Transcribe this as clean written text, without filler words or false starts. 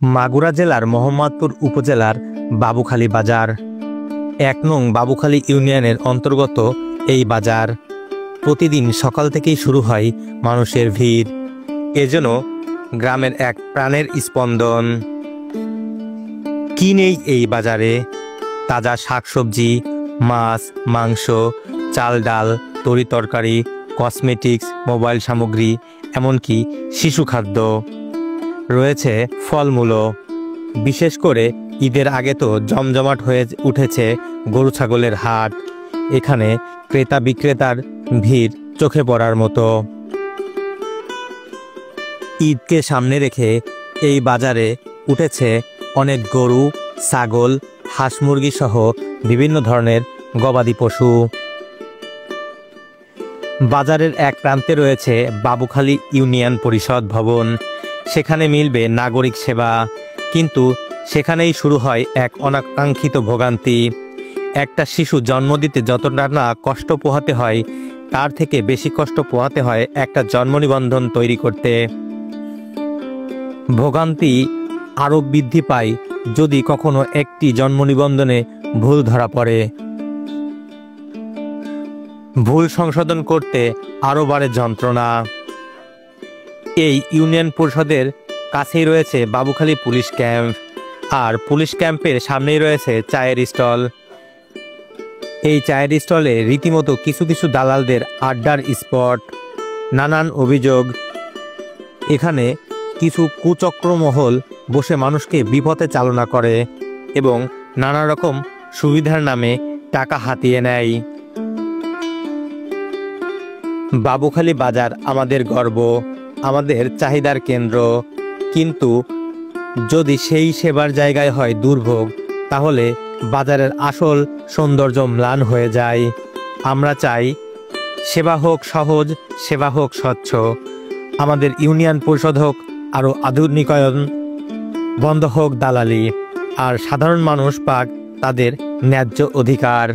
মাগুরা জেলার মোহাম্মদপুর উপজেলার বাবুখালী বাজার ১ নং বাবুখালী ইউনিয়নের অন্তর্গত এই বাজার প্রতিদিন সকাল থেকেই শুরু হয় মানুষের ভিড়। এজন্য গ্রামের এক প্রাণের স্পন্দন। কি নেই এই বাজারে? তাজা শাকসবজি, মাছ, মাংস, চাল ডাল, তরি তরকারি, কসমেটিক্স, মোবাইল সামগ্রী, এমনকি শিশু খাদ্য। রয়েছে ফলমূলও। বিশেষ করে ঈদের আগে তো জমজমাট হয়ে উঠেছে গরু ছাগলের হাট। এখানে ক্রেতা বিক্রেতার ভিড় চোখে পড়ার মতো। ঈদকে সামনে রেখে এই বাজারে উঠেছে অনেক গরু, ছাগল, হাঁস মুরগি সহ বিভিন্ন ধরনের গবাদি পশু। বাজারের এক প্রান্তে রয়েছে বাবুখালী ইউনিয়ন পরিষদ ভবন। সেখানে মিলবে নাগরিক সেবা, কিন্তু সেখানেই শুরু হয় এক অনাকাঙ্ক্ষিত ভোগান্তি। একটা শিশু জন্ম দিতে যতটা না কষ্ট পোহাতে হয়, তার থেকে বেশি কষ্ট পোহাতে হয় একটা জন্ম নিবন্ধন তৈরি করতে। ভোগান্তি আরও বৃদ্ধি পায় যদি কখনো একটি জন্ম নিবন্ধনে ভুল ধরা পড়ে। ভুল সংশোধন করতে আরও বাড়ে যন্ত্রণা। এই ইউনিয়ন পরিষদের কাছেই রয়েছে বাবুখালী পুলিশ ক্যাম্প, আর পুলিশ ক্যাম্পের সামনেই রয়েছে চায়ের স্টল। এই চায়ের স্টলে রীতিমতো কিছু কিছু দালালদের আড্ডার স্পট। নানান অভিযোগ, এখানে কিছু কুচক্র মহল বসে মানুষকে বিপথে চালনা করে এবং নানা রকম সুবিধার নামে টাকা হাতিয়ে নেয়। বাবুখালী বাজার আমাদের গর্ব, আমাদের চাহিদার কেন্দ্র, কিন্তু যদি সেই সেবার জায়গায় হয় দুর্ভোগ, তাহলে বাজারের আসল সৌন্দর্য ম্লান হয়ে যায়। আমরা চাই সেবা হোক সহজ, সেবা হোক স্বচ্ছ, আমাদের ইউনিয়ন পরিষদ হোক আরও আধুনিকায়ন, বন্ধ হোক দালালি, আর সাধারণ মানুষ পাক তাদের ন্যায্য অধিকার।